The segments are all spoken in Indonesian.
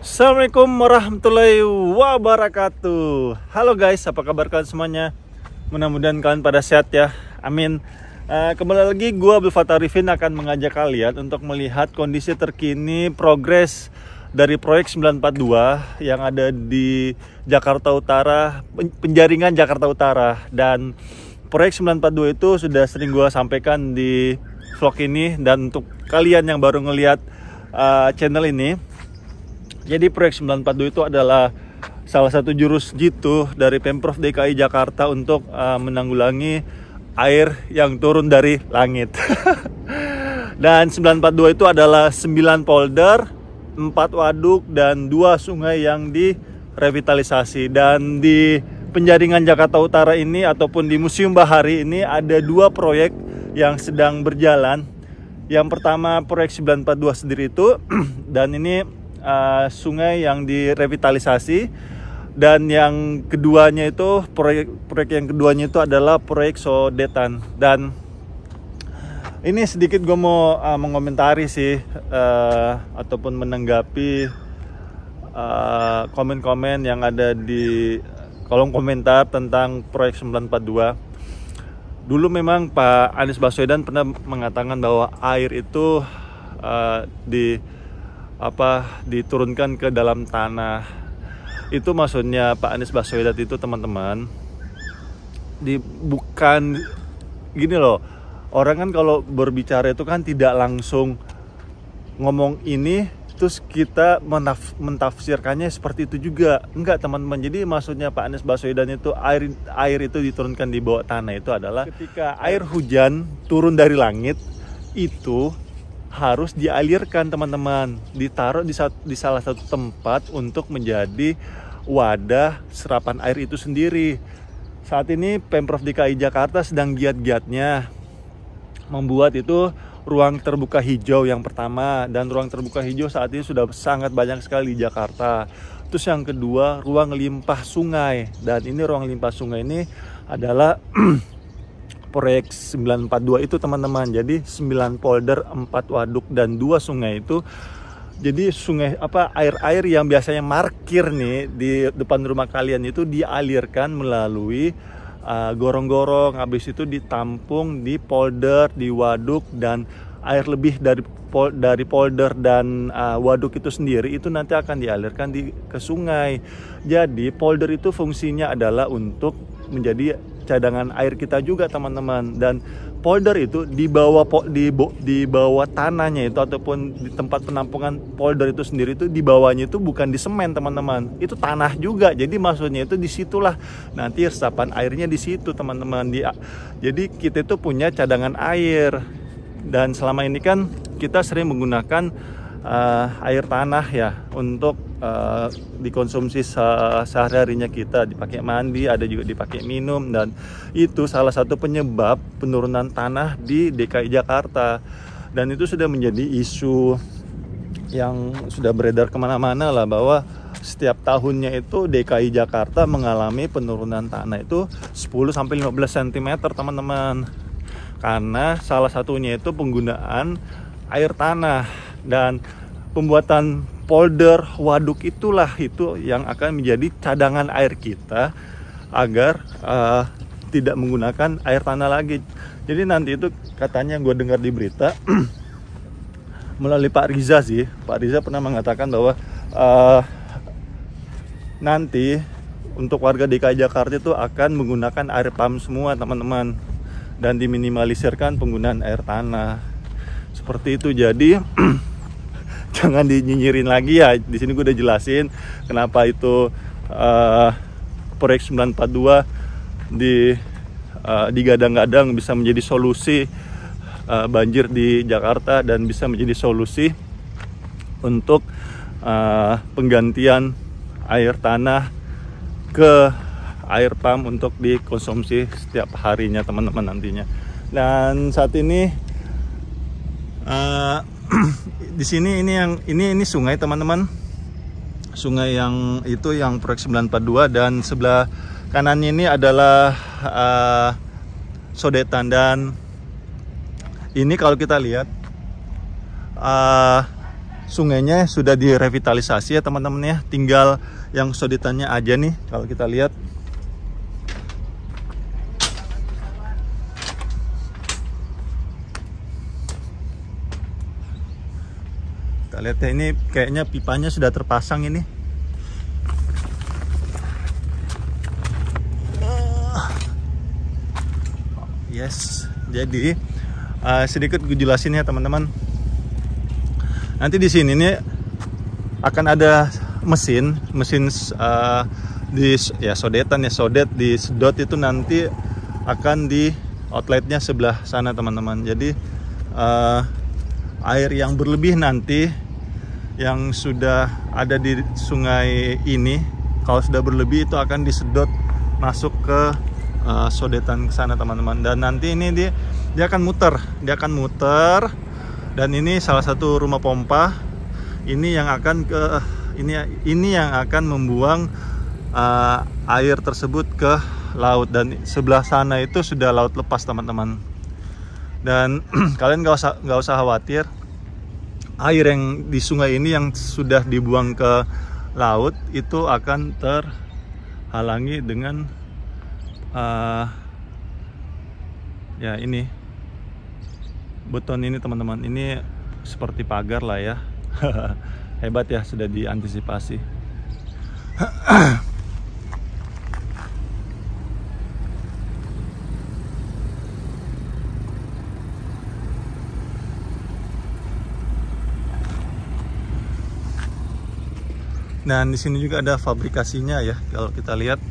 Assalamualaikum warahmatullahi wabarakatuh. Halo guys, apa kabar kalian semuanya? Mudah-mudahan kalian pada sehat ya, amin. Kembali lagi gue Abdul Fattah Arifin akan mengajak kalian untuk melihat kondisi terkini progres dari proyek 942 yang ada di Jakarta Utara, penjaringan Jakarta Utara. Dan proyek 942 itu sudah sering gue sampaikan di vlog ini. Dan untuk kalian yang baru ngelihat channel ini, jadi proyek 942 itu adalah salah satu jurus jitu dari Pemprov DKI Jakarta untuk menanggulangi air yang turun dari langit. Dan 942 itu adalah 9 polder, 4 waduk, dan 2 sungai yang direvitalisasi. Dan di penjaringan Jakarta Utara ini ataupun di Museum Bahari ini ada 2 proyek yang sedang berjalan. Yang pertama proyek 942 sendiri itu, dan ini sungai yang direvitalisasi. Dan yang keduanya itu proyek yang keduanya itu adalah proyek Sodetan. Dan ini sedikit gue mau mengomentari sih ataupun menanggapi komen-komen yang ada di kolom komentar tentang proyek 942. Dulu memang Pak Anies Baswedan pernah mengatakan bahwa air itu diturunkan ke dalam tanah. Itu maksudnya Pak Anies Baswedan itu, teman-teman, bukan gini loh. Orang kan kalau berbicara itu kan tidak langsung ngomong ini terus kita mentafsirkannya seperti itu juga. Enggak, teman-teman. Jadi maksudnya Pak Anies Baswedan itu air itu diturunkan di bawah tanah itu adalah ketika air hujan turun dari langit itu harus dialirkan, teman-teman, ditaruh di salah satu tempat untuk menjadi wadah serapan air itu sendiri. Saat ini Pemprov DKI Jakarta sedang giat-giatnya membuat itu ruang terbuka hijau yang pertama, dan ruang terbuka hijau saat ini sudah sangat banyak sekali di Jakarta. Terus yang kedua, ruang limpah sungai, dan ini ruang limpah sungai ini adalah proyek 942 itu, teman-teman. Jadi 9 polder, 4 waduk, dan 2 sungai itu. Jadi sungai air-air yang biasanya markir nih di depan rumah kalian itu dialirkan melalui gorong-gorong, habis itu ditampung di polder, di waduk, dan air lebih dari polder dan waduk itu sendiri itu nanti akan dialirkan ke sungai. Jadi polder itu fungsinya adalah untuk menjadi cadangan air kita juga, teman-teman. Dan polder itu di bawah tanahnya itu ataupun di tempat penampungan polder itu sendiri itu di bawahnya itu bukan di semen, teman-teman. Itu tanah juga. Jadi maksudnya itu disitulah nanti resapan airnya di situ, teman-teman. Jadi kita itu punya cadangan air. Dan selama ini kan kita sering menggunakan air tanah ya untuk dikonsumsi sehari-harinya kita, dipakai mandi, ada juga dipakai minum. Dan itu salah satu penyebab penurunan tanah di DKI Jakarta. Dan itu sudah menjadi isu yang sudah beredar kemana-mana lah, bahwa setiap tahunnya itu DKI Jakarta mengalami penurunan tanah itu 10-15 cm, teman-teman. Karena salah satunya itu penggunaan air tanah. Dan pembuatan polder, waduk itulah itu yang akan menjadi cadangan air kita agar tidak menggunakan air tanah lagi. Jadi nanti itu katanya gue dengar di berita melalui Pak Riza sih. Pak Riza pernah mengatakan bahwa nanti untuk warga DKI Jakarta itu akan menggunakan air pump semua, teman-teman, dan diminimalisirkan penggunaan air tanah. Seperti itu. Jadi jangan dinyinyirin lagi ya. Di sini gue udah jelasin kenapa itu proyek 942 digadang-gadang bisa menjadi solusi banjir di Jakarta dan bisa menjadi solusi untuk penggantian air tanah ke air pump untuk dikonsumsi setiap harinya, teman-teman, nantinya. Dan saat ini di sini ini sungai, teman-teman. Sungai yang itu yang proyek 942, dan sebelah kanannya ini adalah Sodetan. Dan ini kalau kita lihat sungainya sudah direvitalisasi ya teman-teman ya. Tinggal yang sodetannya aja nih kalau kita lihat. Kita lihat ya, ini kayaknya pipanya sudah terpasang ini. Yes, jadi sedikit gue jelasin ya teman-teman. Nanti di sini nih akan ada mesin di ya sodetan ya, sodet di sedot itu nanti akan di outletnya sebelah sana teman-teman. Jadi air yang berlebih nanti yang sudah ada di sungai ini, kalau sudah berlebih itu akan disedot masuk ke sodetan ke sana teman-teman. Dan nanti ini dia akan muter, dan ini salah satu rumah pompa ini yang akan ini yang akan membuang air tersebut ke laut, dan sebelah sana itu sudah laut lepas teman-teman. Dan kalian nggak usah khawatir, air yang di sungai ini yang sudah dibuang ke laut itu akan terhalangi dengan ya ini beton ini teman-teman. Ini seperti pagar lah ya. Hebat ya, sudah diantisipasi. Dan di sini juga ada fabrikasinya ya, kalau kita lihat.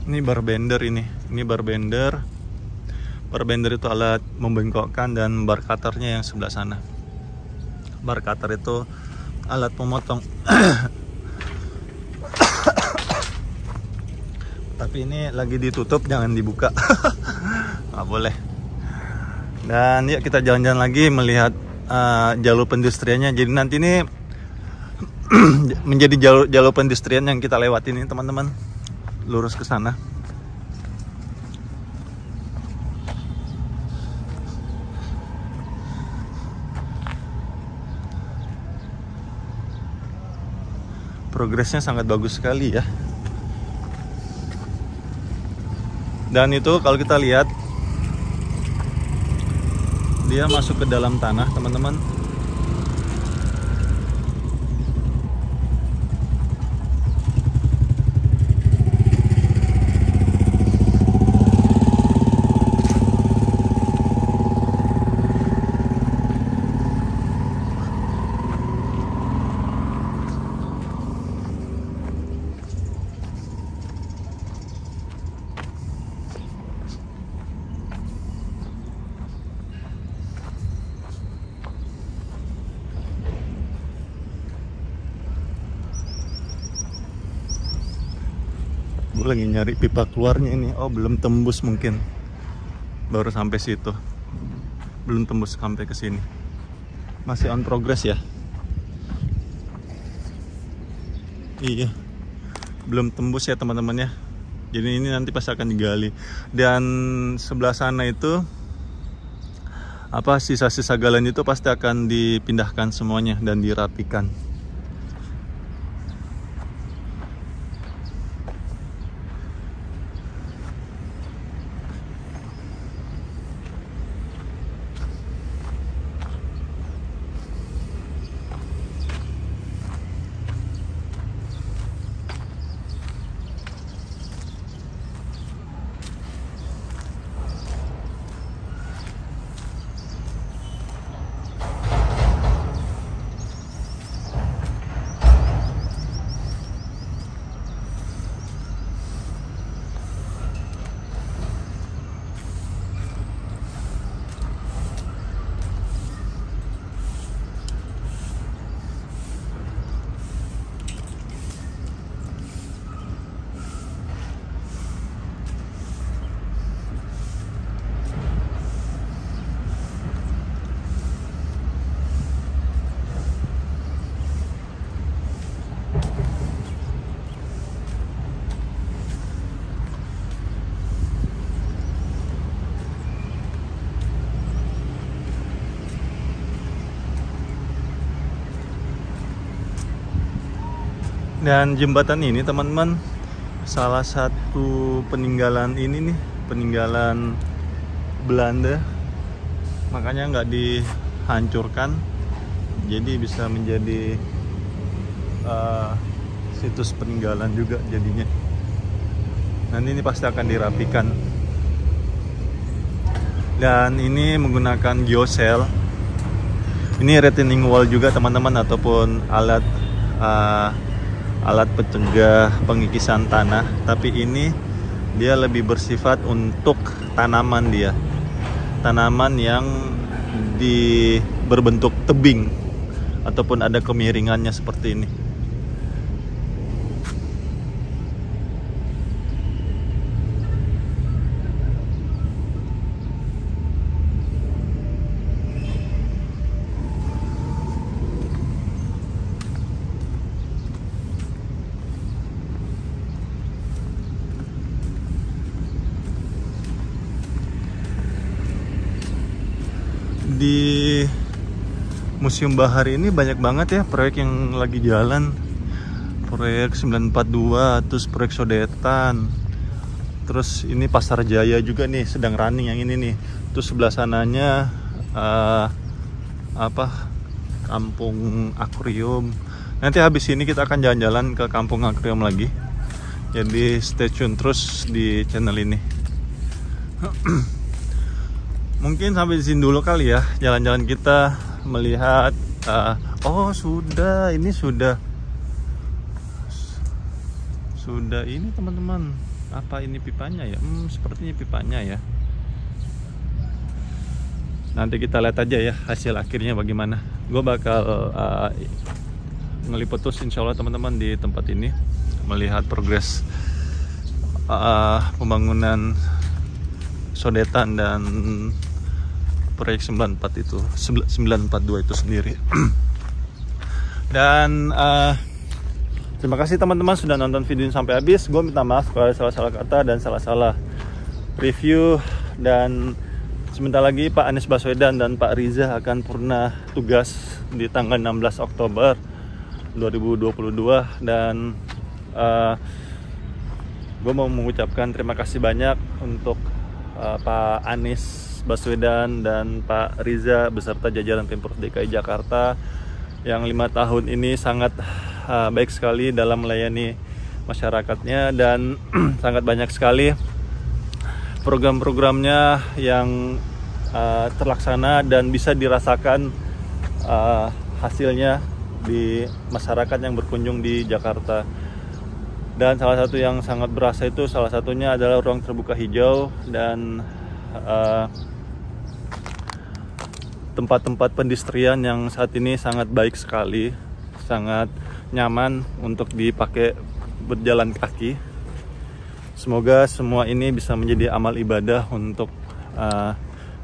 Ini barbender ini barbender. Barbender itu alat membengkokkan, dan bar cutternya yang sebelah sana. Bar cutter itu alat pemotong. Tapi ini lagi ditutup, jangan dibuka. Nggak boleh. Dan yuk kita jalan-jalan lagi melihat jalur pendestriannya. Jadi nanti ini menjadi jalur pendestrian yang kita lewati ini teman-teman. Lurus ke sana. Progresnya sangat bagus sekali ya. Dan itu kalau kita lihat, dia masuk ke dalam tanah teman-teman. Gue lagi nyari pipa keluarnya ini. Oh, belum tembus mungkin. Baru sampai situ. Belum tembus sampai ke sini. Masih on progress ya. Iya. Belum tembus ya teman-teman ya. Jadi ini nanti pasti akan digali. Dan sebelah sana itu sisa-sisa galian itu pasti akan dipindahkan semuanya dan dirapikan. Dan jembatan ini teman-teman, salah satu peninggalan ini nih, peninggalan Belanda, makanya nggak dihancurkan, jadi bisa menjadi situs peninggalan juga jadinya. Nanti ini pasti akan dirapikan. Dan ini menggunakan geosel. Ini retaining wall juga teman-teman, ataupun alat pencegah pengikisan tanah. Tapi ini dia lebih bersifat untuk tanaman dia. Tanaman yang berbentuk tebing ataupun ada kemiringannya seperti ini. Di Museum Bahari ini banyak banget ya proyek yang lagi jalan. Proyek 942, terus proyek Sodetan. Terus ini Pasar Jaya juga nih sedang running yang ini nih. Terus sebelah sananya Kampung Akuarium. Nanti habis ini kita akan jalan-jalan ke Kampung Akuarium lagi. Jadi stay tune terus di channel ini. Mungkin sampai di sini dulu kali ya jalan-jalan kita melihat. Oh sudah, ini sudah ini teman-teman. Apa ini pipanya ya? Sepertinya pipanya ya. Nanti kita lihat aja ya hasil akhirnya bagaimana. Gue bakal ngeliput terus insya Allah teman-teman di tempat ini, melihat progres pembangunan Sodetan dan proyek 942 itu sendiri. Dan terima kasih teman-teman sudah nonton video ini sampai habis. Gue minta maaf kalau ada salah-salah kata dan salah-salah review. Dan sebentar lagi Pak Anies Baswedan dan Pak Riza akan purna tugas di tanggal 16 Oktober 2022. Dan gue mau mengucapkan terima kasih banyak untuk Pak Anies Baswedan dan Pak Riza beserta jajaran Pemprov DKI Jakarta yang 5 tahun ini sangat baik sekali dalam melayani masyarakatnya, dan sangat banyak sekali program-programnya yang terlaksana dan bisa dirasakan hasilnya di masyarakat yang berkunjung di Jakarta. Dan salah satu yang sangat berasa itu salah satunya adalah ruang terbuka hijau dan tempat-tempat pendistrian yang saat ini sangat baik sekali, sangat nyaman untuk dipakai berjalan kaki. Semoga semua ini bisa menjadi amal ibadah untuk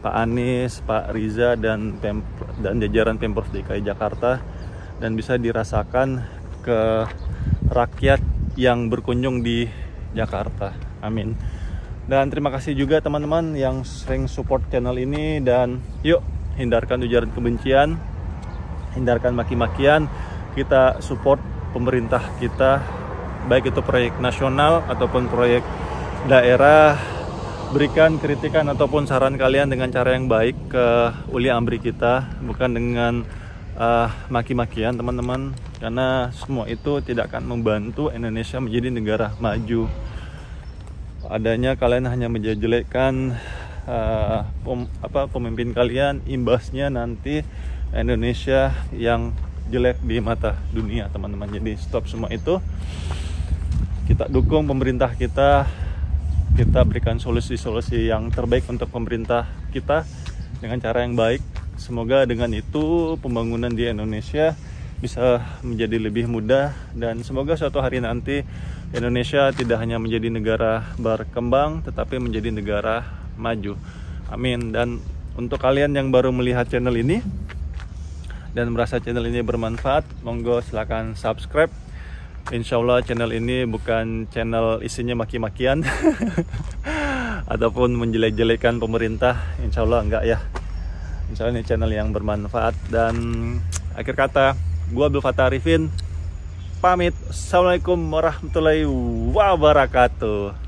Pak Anies, Pak Riza dan jajaran Pemprov DKI Jakarta, dan bisa dirasakan ke rakyat yang berkunjung di Jakarta. Amin. Dan terima kasih juga teman-teman yang sering support channel ini, dan yuk hindarkan ujaran kebencian, hindarkan maki-makian. Kita support pemerintah kita, baik itu proyek nasional ataupun proyek daerah. Berikan kritikan ataupun saran kalian dengan cara yang baik ke uli amri kita, bukan dengan maki-makian teman-teman, karena semua itu tidak akan membantu Indonesia menjadi negara maju. Adanya kalian hanya menjelekkan pemimpin kalian, imbasnya nanti Indonesia yang jelek di mata dunia teman-teman. Jadi stop semua itu, kita dukung pemerintah kita berikan solusi-solusi yang terbaik untuk pemerintah kita dengan cara yang baik. Semoga dengan itu pembangunan di Indonesia bisa menjadi lebih mudah, dan semoga suatu hari nanti Indonesia tidak hanya menjadi negara berkembang tetapi menjadi negara maju. Amin. Dan untuk kalian yang baru melihat channel ini dan merasa channel ini bermanfaat, monggo silakan subscribe. Insya Allah channel ini bukan channel isinya maki-makian ataupun menjelek-jelekan pemerintah. Insya Allah enggak ya. Insya Allah ini channel yang bermanfaat. Dan akhir kata, gue Abdul Fattah Arifin pamit. Assalamualaikum warahmatullahi wabarakatuh.